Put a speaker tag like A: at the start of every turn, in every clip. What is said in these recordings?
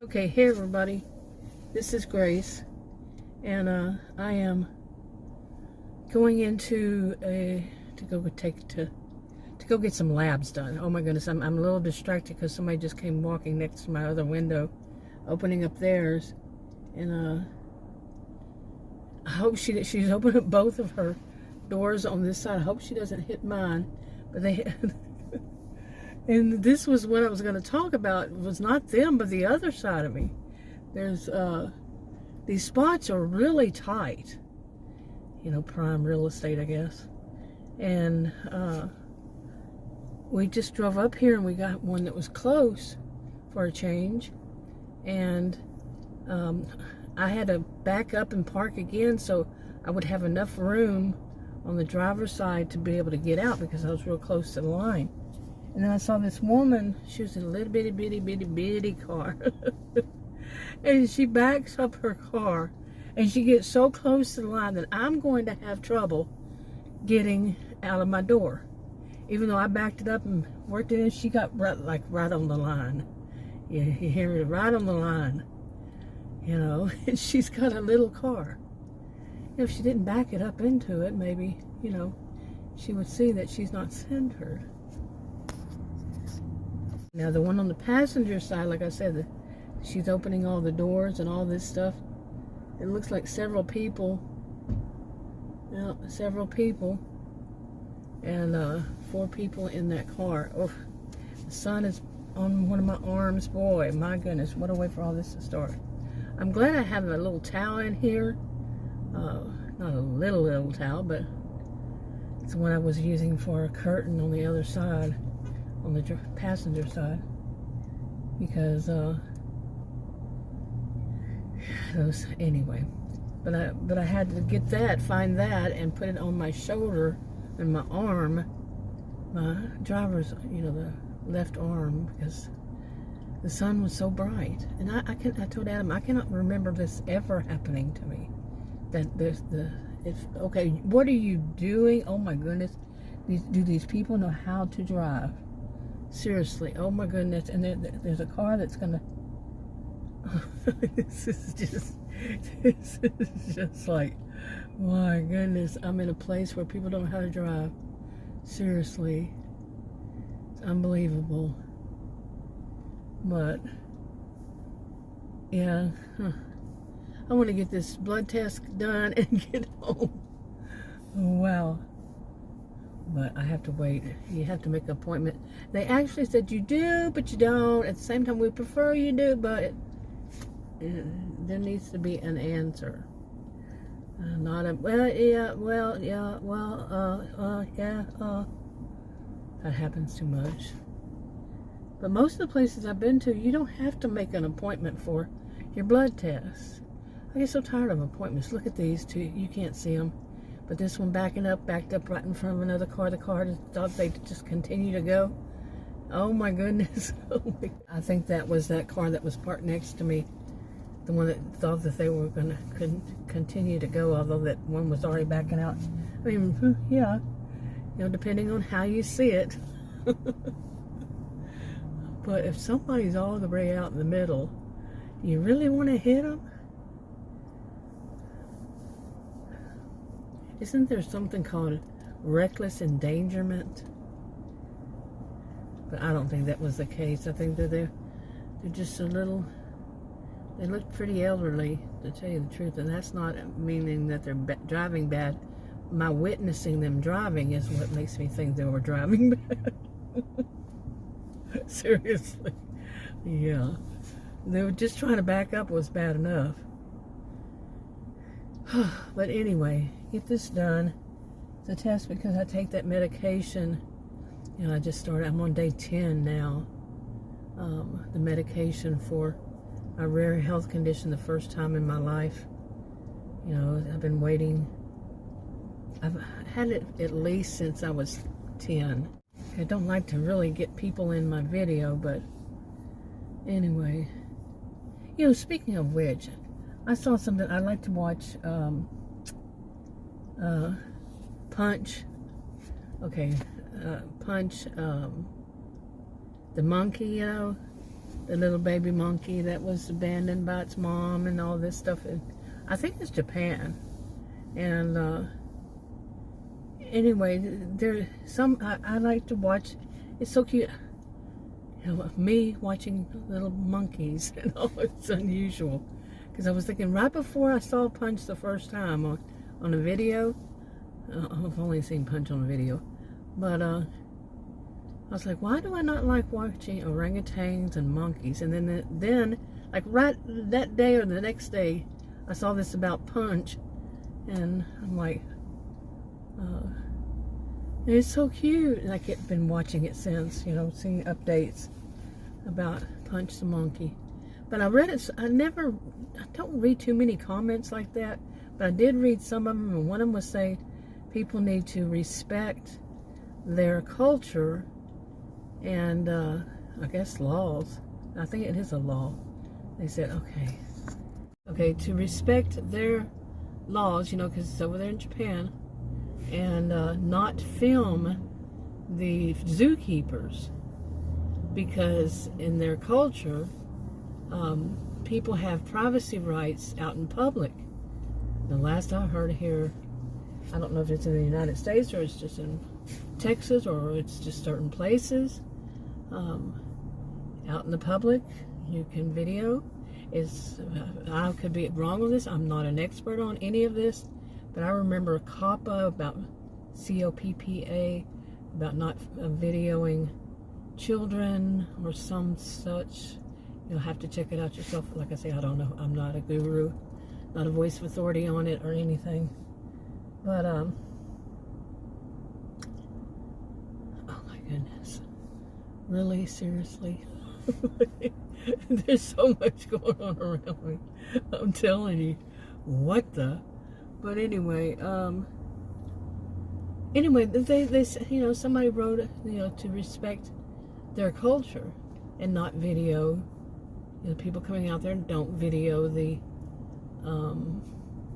A: Okay, hey everybody, this is Grace, and I am going into to go get some labs done. Oh my goodness, I'm a little distracted because somebody just came walking next to my other window, opening up theirs, and I hope she's opened up both of her doors on this side. I hope she doesn't hit mine, but they. And this was what I was going to talk about. It was not them, but the other side of me. There's, these spots are really tight. You know, prime real estate, I guess. And, we just drove up here and we got one that was close for a change. And, I had to back up and park again so I would have enough room on the driver's side to be able to get out because I was real close to the line. And then I saw this woman, she was in a little bitty car. And she backs up her car. And she gets so close to the line that I'm going to have trouble getting out of my door. Even though I backed it up and worked it in, she got right on the line. You hear me? Right on the line. You know, and she's got a little car. If she didn't back it up into it, maybe, you know, she would see that she's not centered. Now the one on the passenger side, like I said, she's opening all the doors and all this stuff. It looks like several people. Yeah, several people. And 4 people in that car. Oh, the sun is on one of my arms. Boy, my goodness, what a way for all this to start. I'm glad I have a little towel in here. Not a little towel, but it's the one I was using for a curtain on the other side. On the passenger side, because anyway, but I had to get find that, and put it on my shoulder and my arm, my driver's, you know, the left arm, because the sun was so bright, and I told Adam I cannot remember this ever happening to me. That okay, what are you doing? Oh my goodness, do these people know how to drive? Seriously, oh my goodness. And there's a car that's gonna this is just like, my goodness, I'm in a place where people don't know how to drive. Seriously, it's unbelievable. But yeah, I want to get this blood test done and get home. Wow. But I have to wait. You have to make an appointment. They actually said you do, but you don't. At the same time, we prefer you do, but there needs to be an answer. Not a, that happens too much. But most of the places I've been to, you don't have to make an appointment for your blood test. I get so tired of appointments. Look at these two. You can't see them. But this one backed up right in front of another car. The car thought they'd just continue to go. Oh my goodness. I think that was that car that was parked next to me. The one that thought that they were going to continue to go, although that one was already backing out. I mean, yeah, you know, depending on how you see it. But if somebody's all the way out in the middle, you really want to hit them? Isn't there something called reckless endangerment? But I don't think that was the case. I think that they're just a little, they look pretty elderly, to tell you the truth. And that's not meaning that they're driving bad. My witnessing them driving is what makes me think they were driving bad. Seriously. Yeah. They were just trying to back up was bad enough. But anyway, get this done. It's a test because I take that medication. You know, I just started. I'm on day 10 now. The medication for a rare health condition, the first time in my life. You know, I've been waiting. I've had it at least since I was 10. I don't like to really get people in my video, but anyway. You know, speaking of which, I saw something. I like to watch Punch. Okay, Punch, the monkey, you know. the little baby monkey that was abandoned by its mom and all this stuff. I think it's Japan. And anyway, there's some I like to watch. It's so cute. You know, me watching little monkeys, you know, it's unusual. Because I was thinking right before I saw Punch the first time on a video. I've only seen Punch on a video. But I was like, why do I not like watching orangutans and monkeys? And then like right that day or the next day, I saw this about Punch. And I'm like, it's so cute. And I kept been watching it since, you know, seeing updates about Punch the monkey. But I read it, I don't read too many comments like that, but I did read some of them, and one of them was saying people need to respect their culture and I guess laws. I think it is a law. They said, okay, to respect their laws, you know, because it's over there in Japan, and not film the zookeepers, because in their culture, people have privacy rights out in public. The last I heard here, I don't know if it's in the United States or it's just in Texas or it's just certain places, out in the public, you can video. I could be wrong with this. I'm not an expert on any of this, but I remember COPPA, about COPPA, about not videoing children or some such. You'll have to check it out yourself. Like I say, I don't know. I'm not a guru, not a voice of authority on it or anything. But oh my goodness, really, seriously. There's so much going on around me. I'm telling you, what the? But anyway, they you know, somebody wrote, you know, to respect their culture and not video, you know, people coming out there and don't video the, you know,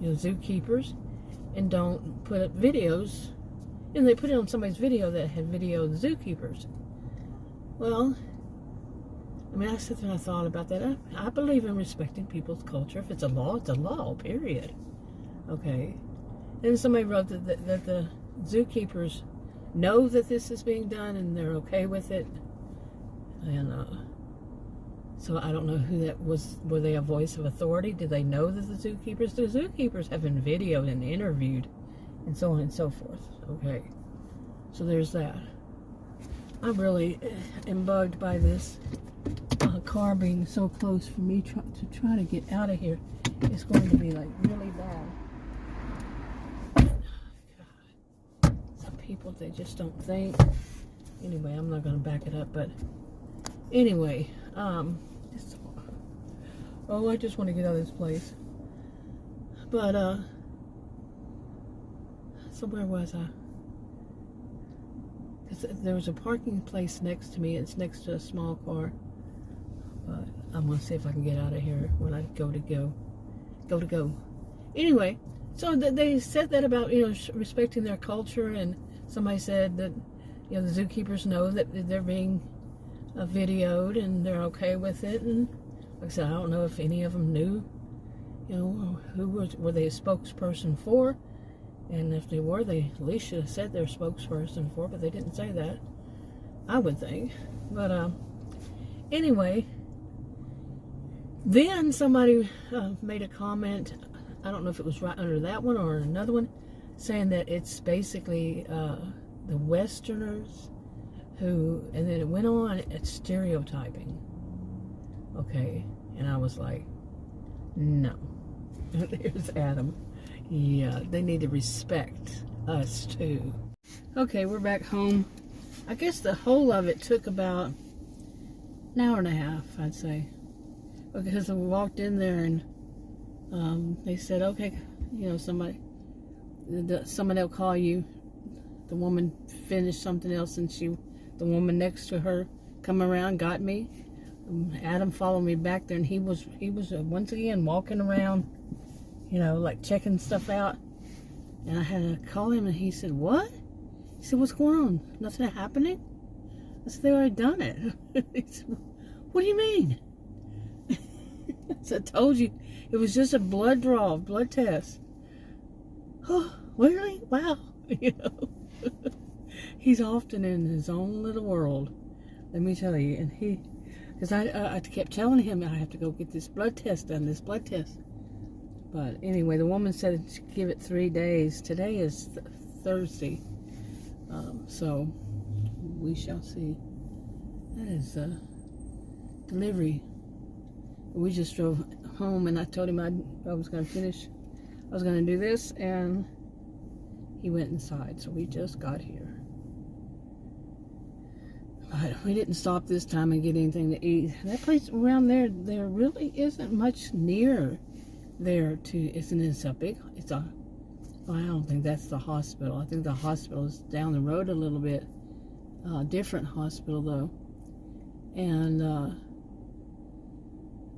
A: zookeepers, and don't put up videos, and they put it on somebody's video that had videoed the zookeepers. Well, I mean, I sat there and I thought about that. I believe in respecting people's culture. If it's a law, period. Okay. And somebody wrote that the zookeepers know that this is being done and they're okay with it. And so I don't know who that was. Were they a voice of authority? Did they know that the zookeepers have been videoed and interviewed and so on and so forth. Okay. So there's that. I really am bugged by this car being so close for me to try to get out of here. It's going to be like really bad. God. Some people, they just don't think. Anyway, I'm not going to back it up, but anyway, I just want to get out of this place. But so where was I? There was a parking place next to me. It's next to a small car. But I'm going to see if I can get out of here when I go to go. Anyway, so they said that about, you know, respecting their culture, and somebody said that, you know, the zookeepers know that they're being videoed and they're okay with it. And like I said, I don't know if any of them knew, you know, were they a spokesperson for. And if they were, they at least should have said their spokesperson for, but they didn't say that, I would think. But anyway, then somebody made a comment, I don't know if it was right under that one or another one, saying that it's basically the Westerners who, and then it went on at stereotyping. Okay, and I was like, no. There's Adam. Yeah, they need to respect us too. Okay, we're back home. I guess the whole of it took about an hour and a half, I'd say. Because I walked in there and they said, okay, you know, someone will call you. The woman finished something else, and the woman next to her come around, got me. Adam followed me back there, and he was once again walking around, you know, like checking stuff out. And I had to call him, and he said, what? He said, what's going on? Nothing happening? I said, they already done it. He said, What do you mean? So I told you, it was just a blood draw, blood test. Oh, really? Wow. You know, he's often in his own little world, let me tell you. And because I kept telling him I have to go get this blood test done, this blood test. But anyway, the woman said to give it 3 days. Today is Thursday, so we shall see. That is delivery. We just drove home, and I told him I was going to finish. I was going to do this, and he went inside. So we just got here. But we didn't stop this time and get anything to eat. That place around there really isn't much near there to. It's a big. Well, I don't think that's the hospital. I think the hospital is down the road a little bit. Different hospital though, and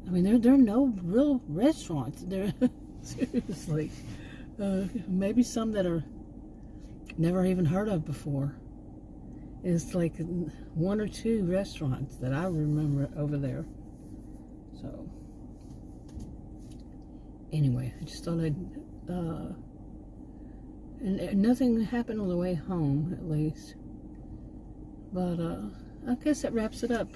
A: I mean there are no real restaurants there. Seriously, maybe some that are never even heard of before. It's like 1 or 2 restaurants that I remember over there. So anyway, I just thought I'd and nothing happened on the way home, at least. But I guess that wraps it up.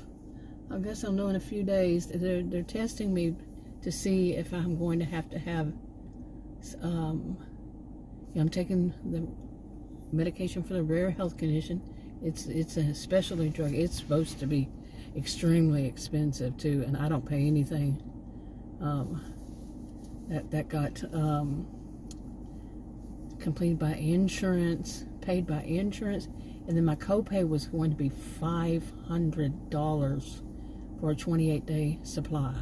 A: I guess I'll know in a few days. They're testing me to see if I'm going to have I'm taking the medication for the rare health condition. It's a specialty drug. It's supposed to be extremely expensive too, and I don't pay anything. That got completed by insurance, paid by insurance, and then my copay was going to be $500 for a 28-day supply.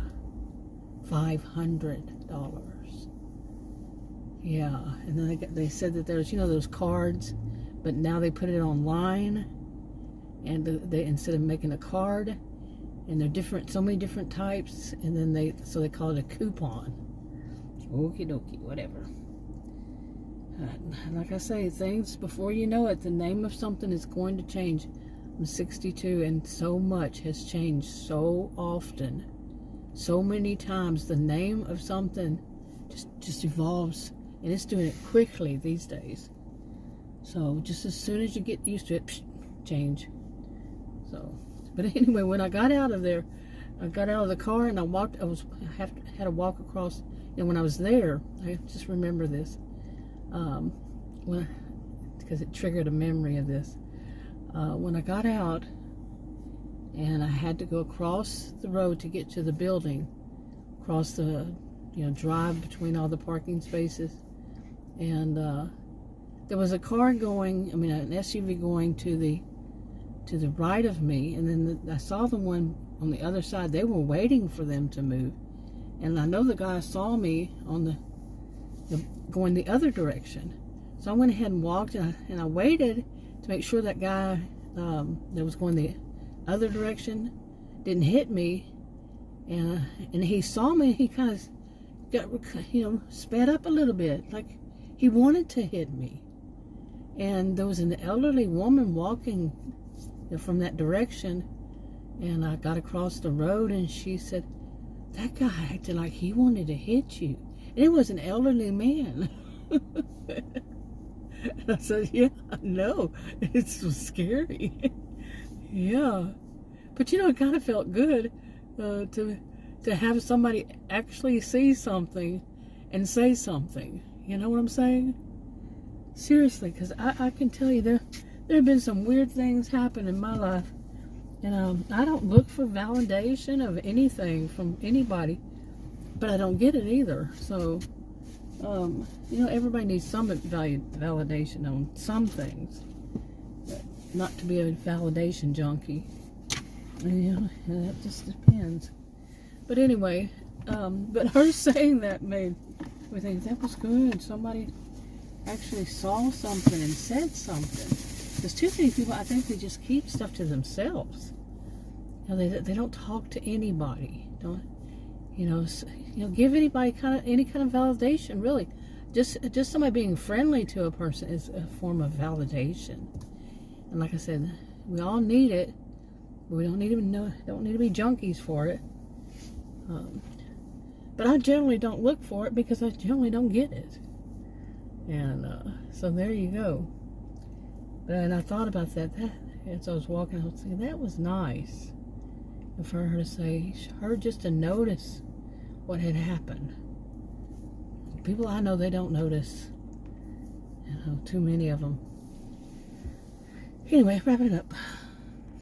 A: $500. Yeah, and then they said that there's, those cards, but now they put it online, and they instead of making a card, and they're different, so many different types, and then they call it a coupon. Okie dokie, whatever. Like I say, things, before you know it, the name of something is going to change. I'm 62, and so much has changed so often. So many times the name of something just evolves, and it's doing it quickly these days. So just as soon as you get used to it, change. So, but anyway, when I got out of there, I got out of the car and I walked. Had to walk across. And when I was there, I just remember this. Because it triggered a memory of this. When I got out and I had to go across the road to get to the building, across the, drive between all the parking spaces, and there was a car going, an SUV going to the right of me, and then I saw the one on the other side. They were waiting for them to move, and I know the guy saw me on the going the other direction. So I went ahead and walked, and I waited to make sure that guy that was going the other direction didn't hit me, and he saw me. He kind of got, sped up a little bit, like he wanted to hit me. And there was an elderly woman walking from that direction, and I got across the road, and she said, "That guy acted like he wanted to hit you." And it was an elderly man. And I said, "Yeah, I know. It was scary." Yeah. But it kind of felt good to have somebody actually see something and say something. You know what I'm saying? Seriously, because I can tell you there have been some weird things happen in my life. And I don't look for validation of anything from anybody, but I don't get it either. So, everybody needs some validation on some things, but not to be a validation junkie. And, that just depends. But anyway, but her saying that made me think that was good. Somebody actually saw something and said something. There's too many people, I think they just keep stuff to themselves. They don't talk to anybody. Don't, give anybody any kind of validation, really. Just somebody being friendly to a person is a form of validation. And like I said, we all need it. We don't need to be junkies for it. But I generally don't look for it because I generally don't get it. And so there you go. And I thought about that as I was walking. I was thinking, that was nice for her to say, her just to notice what had happened. People I know, they don't notice. You know, too many of them. Anyway, wrapping it up.